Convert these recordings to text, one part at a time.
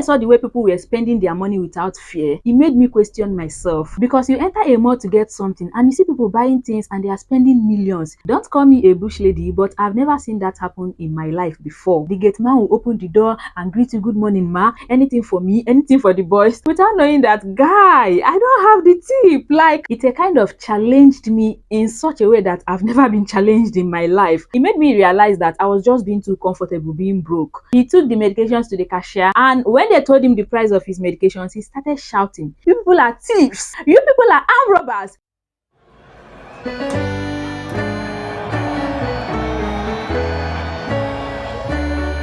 I saw the way people were spending their money without fear, it made me question myself. Because you enter a mall to get something and you see people buying things and they are spending millions. Don't call me a bush lady, but I've never seen that happen in my life before. The gate man will open the door and greet you, good morning ma, anything for me, anything for the boys, without knowing that, guy, I don't have the tip. Like, it kind of challenged me in such a way that I've never been challenged in my life. It made me realize that I was just being too comfortable being broke. He took the medications to the cashier, and when they told him the price of his medications, he started shouting, you people are thieves, you people are armed robbers.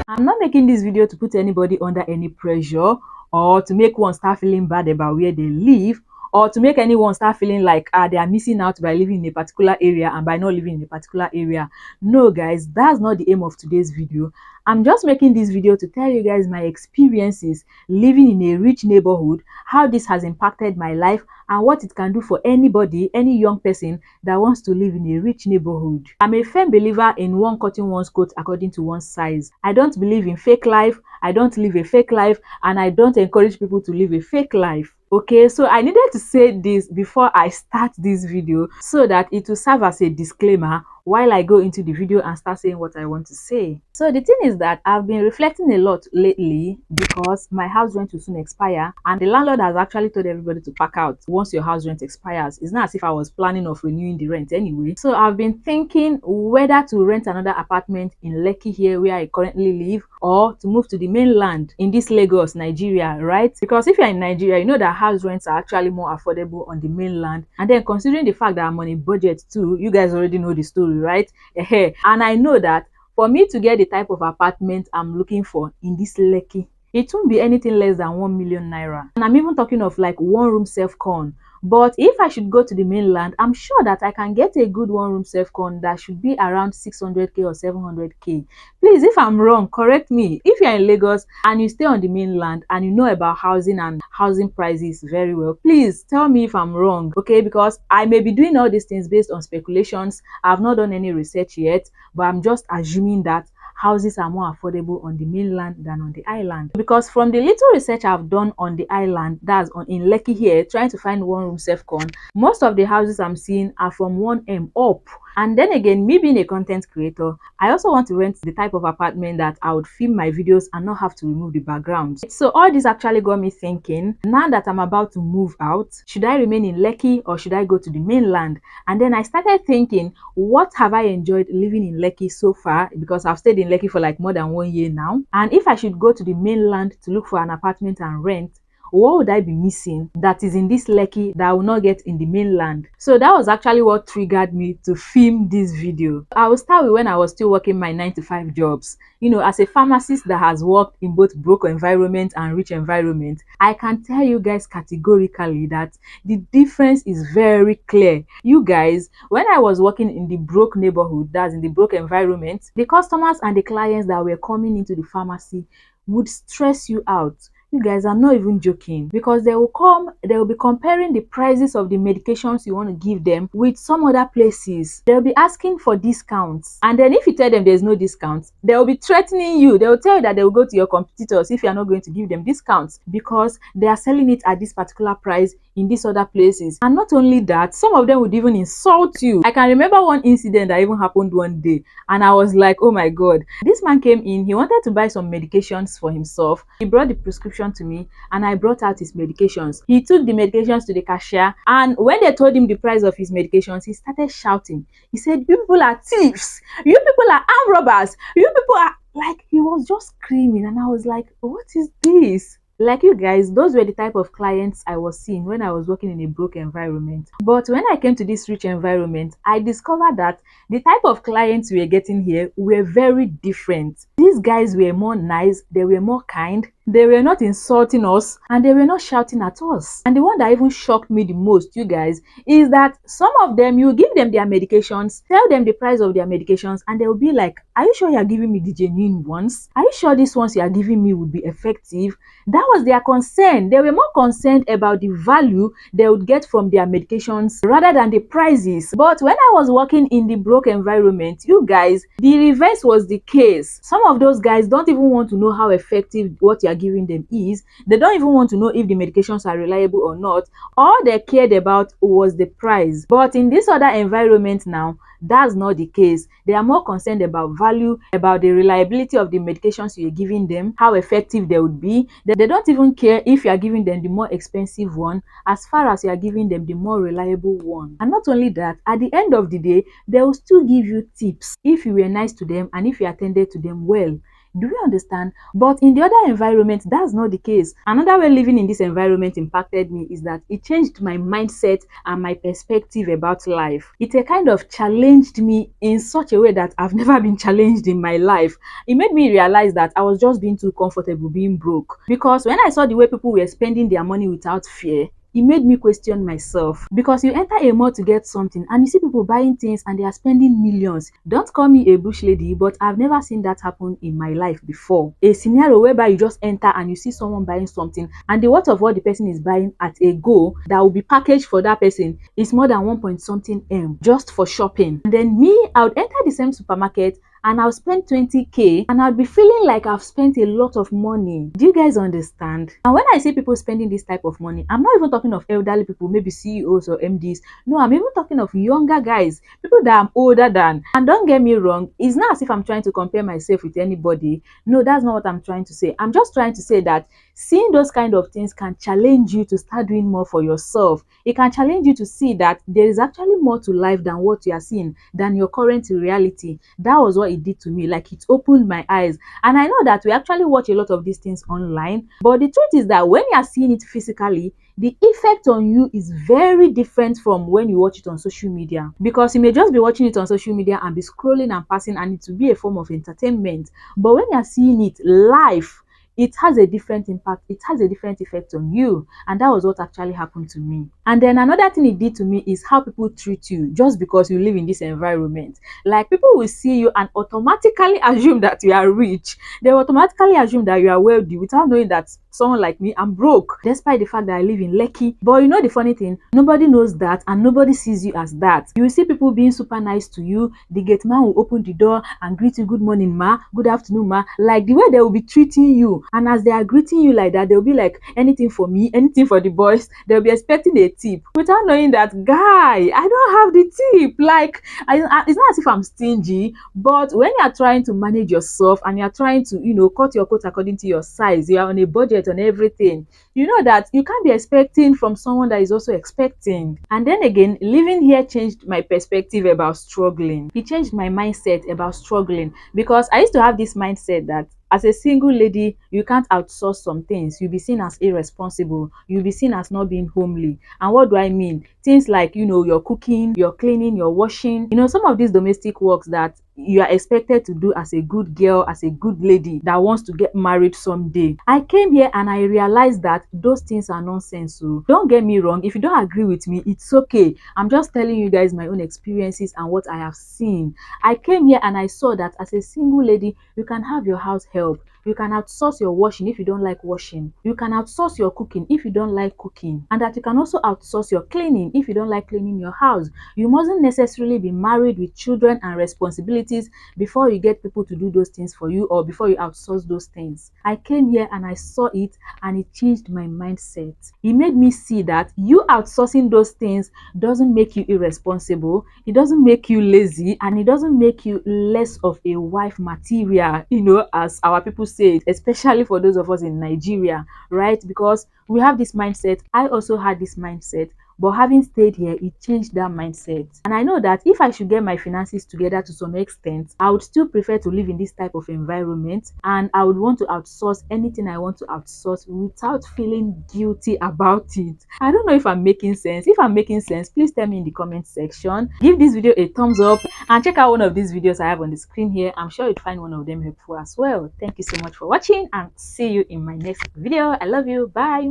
I'm not making this video to put anybody under any pressure, or to make one start feeling bad about where they live, or to make anyone start feeling like they are missing out by living in a particular area and by not living in a particular area. No guys, that's not the aim of today's video. I'm just making this video to tell you guys my experiences living in a rich neighborhood, how this has impacted my life, and what it can do for anybody, any young person that wants to live in a rich neighborhood. I'm a firm believer in one cutting one's coat according to one's size. I don't believe in fake life, I don't live a fake life, and I don't encourage people to live a fake life. Okay, so I needed to say this before I start this video so that it will serve as a disclaimer while I go into the video and start saying what I want to say. So the thing is that I've been reflecting a lot lately because my house rent will soon expire, and the landlord has actually told everybody to pack out once your house rent expires. It's not as if I was planning of renewing the rent anyway. So I've been thinking whether to rent another apartment in Lekki here where I currently live, or to move to the mainland in this Lagos, Nigeria, right? Because if you're in Nigeria, you know that house rents are actually more affordable on the mainland. And then considering the fact that I'm on a budget too, you guys already know the story, right? And I know that for me to get the type of apartment I'm looking for in this Lekki, it won't be anything less than 1 million naira. And I'm even talking of like one room self-con. But if I should go to the mainland, I'm sure that I can get a good one room self-con that should be around 600k or 700k. Please, if I'm wrong, correct me. If you're in Lagos and you stay on the mainland and you know about housing and housing prices very well, please tell me if I'm wrong, okay? Because I may be doing all these things based on speculations. I've not done any research yet, but I'm just assuming that houses are more affordable on the mainland than on the island. Because from the little research I've done on the island, that's in Lekki here, trying to find one room self-con, most of the houses I'm seeing are from 1M up. And then again, me being a content creator, I also want to rent the type of apartment that I would film my videos and not have to remove the background. So all this actually got me thinking, now that I'm about to move out, should I remain in Lekki or should I go to the mainland? And then I started thinking, what have I enjoyed living in Lekki so far? Because I've stayed in Lekki for like more than 1 year now. And if I should go to the mainland to look for an apartment and rent, what would I be missing that is in this Lekki that I will not get in the mainland? So that was actually what triggered me to film this video. I will start with when I was still working my 9-to-5 jobs. You know, as a pharmacist that has worked in both broke environment and rich environment, I can tell you guys categorically that the difference is very clear. You guys, when I was working in the broke neighborhood, that's in the broke environment, the customers and the clients that were coming into the pharmacy would stress you out. You guys, I'm not even joking, because they will be comparing the prices of the medications you want to give them with some other places. They'll be asking for discounts, and then if you tell them there's no discounts, they'll be threatening you. They'll tell you that they will go to your competitors if you're not going to give them discounts because they are selling it at this particular price in these other places. And not only that, some of them would even insult you. I can remember one incident that even happened one day, and I was like, oh my god. This man came in, he wanted to buy some medications for himself. He brought the prescription to me and I brought out his medications. He took the medications to the cashier, and when they told him the price of his medications, he started shouting. He said, you people are thieves, you people are armed robbers, you people are, like, he was just screaming, and I was like, what is this? Like, you guys, those were the type of clients I was seeing when I was working in a broke environment. But when I came to this rich environment, I discovered that the type of clients we were getting here were very different. These guys were more nice, they were more kind, they were not insulting us, and they were not shouting at us. And the one that even shocked me the most, you guys, is that some of them, you give them their medications, tell them the price of their medications, and they'll be like, are you sure you're giving me the genuine ones? Are you sure these ones you are giving me would be effective? That was their concern. They were more concerned about the value they would get from their medications rather than the prices. But when I was working in the broke environment, you guys, the reverse was the case. Some of of those guys don't even want to know how effective what you are giving them is. They don't even want to know if the medications are reliable or not. All they cared about was the price. But in this other environment now, that's not the case. They are more concerned about value, about the reliability of the medications you're giving them, how effective they would be. They don't even care if you are giving them the more expensive one, as far as you are giving them the more reliable one. And not only that, at the end of the day, they will still give you tips if you were nice to them and if you attended to them well. Do you understand? But in the other environment, that's not the case. Another way living in this environment impacted me is that it changed my mindset and my perspective about life. It kind of challenged me in such a way that I've never been challenged in my life. It made me realize that I was just being too comfortable being broke. Because when I saw the way people were spending their money without fear, it made me question myself. Because you enter a mall to get something and you see people buying things and they are spending millions. Don't call me a bush lady, but I've never seen that happen in my life before. A scenario whereby you just enter and you see someone buying something and the worth of what the person is buying at a go that will be packaged for that person is more than 1 point something M just for shopping. And then me, I would enter the same supermarket and I'll spend 20k and I'll be feeling like I've spent a lot of money. Do you guys understand? And when I see people spending this type of money, I'm not even talking of elderly people, maybe CEOs or MDs. No, I'm even talking of younger guys, people that I'm older than. And don't get me wrong, it's not as if I'm trying to compare myself with anybody. No, that's not what I'm trying to say. I'm just trying to say that seeing those kind of things can challenge you to start doing more for yourself. It can challenge you to see that there is actually more to life than what you are seeing, than your current reality. That was what it did to me. Like, it opened my eyes. And I know that we actually watch a lot of these things online, but the truth is that when you are seeing it physically, the effect on you is very different from when you watch it on social media. Because you may just be watching it on social media and be scrolling and passing, and it will be a form of entertainment. But when you are seeing it live, it has a different impact, it has a different effect on you. And that was what actually happened to me. And then another thing it did to me is how people treat you just because you live in this environment. Like, people will see you and automatically assume that you are rich. They will automatically assume that you are wealthy without knowing that someone like me, I'm broke, despite the fact that I live in Lekki. But you know the funny thing, nobody knows that and nobody sees you as that. You will see people being super nice to you. The gate man will open the door and greet you, good morning ma, good afternoon ma. Like, the way they will be treating you. And as they are greeting you like that, they'll be like, anything for me, anything for the boys. They'll be expecting a tip without knowing that, guy, I don't have the tip. Like, it's not as if I'm stingy, but when you're trying to manage yourself and you're trying to, cut your coat according to your size, you are on a budget on everything, you know that you can't be expecting from someone that is also expecting. And then again, living here changed my perspective about struggling. It changed my mindset about struggling, because I used to have this mindset that as a single lady, you can't outsource some things. You'll be seen as irresponsible. You'll be seen as not being homely. And what do I mean? Things like, your cooking, your cleaning, your washing, some of these domestic works that you are expected to do as a good girl, as a good lady that wants to get married someday. I came here and I realized that those things are nonsense. So don't get me wrong, if you don't agree with me, it's okay. I'm just telling you guys my own experiences and what I have seen. I came here and I saw that as a single lady, you can have your house help. You can outsource your washing if you don't like washing. You can outsource your cooking if you don't like cooking. And that you can also outsource your cleaning if you don't like cleaning your house. You mustn't necessarily be married with children and responsibilities before you get people to do those things for you, or before you outsource those things. I came here and I saw it and it changed my mindset. It made me see that you outsourcing those things doesn't make you irresponsible. It doesn't make you lazy, and it doesn't make you less of a wife material, as our people say it, especially for those of us in Nigeria, right? Because we have this mindset. I also had this mindset, but having stayed here, it changed that mindset. And I know that if I should get my finances together to some extent, I would still prefer to live in this type of environment, and I would want to outsource anything I want to outsource without feeling guilty about it. I don't know if I'm making sense. If I'm making sense, please tell me in the comment section. Give this video a thumbs up and check out one of these videos I have on the screen here. I'm sure you'd find one of them helpful as well. Thank you so much for watching, and see you in my next video. I love you. Bye.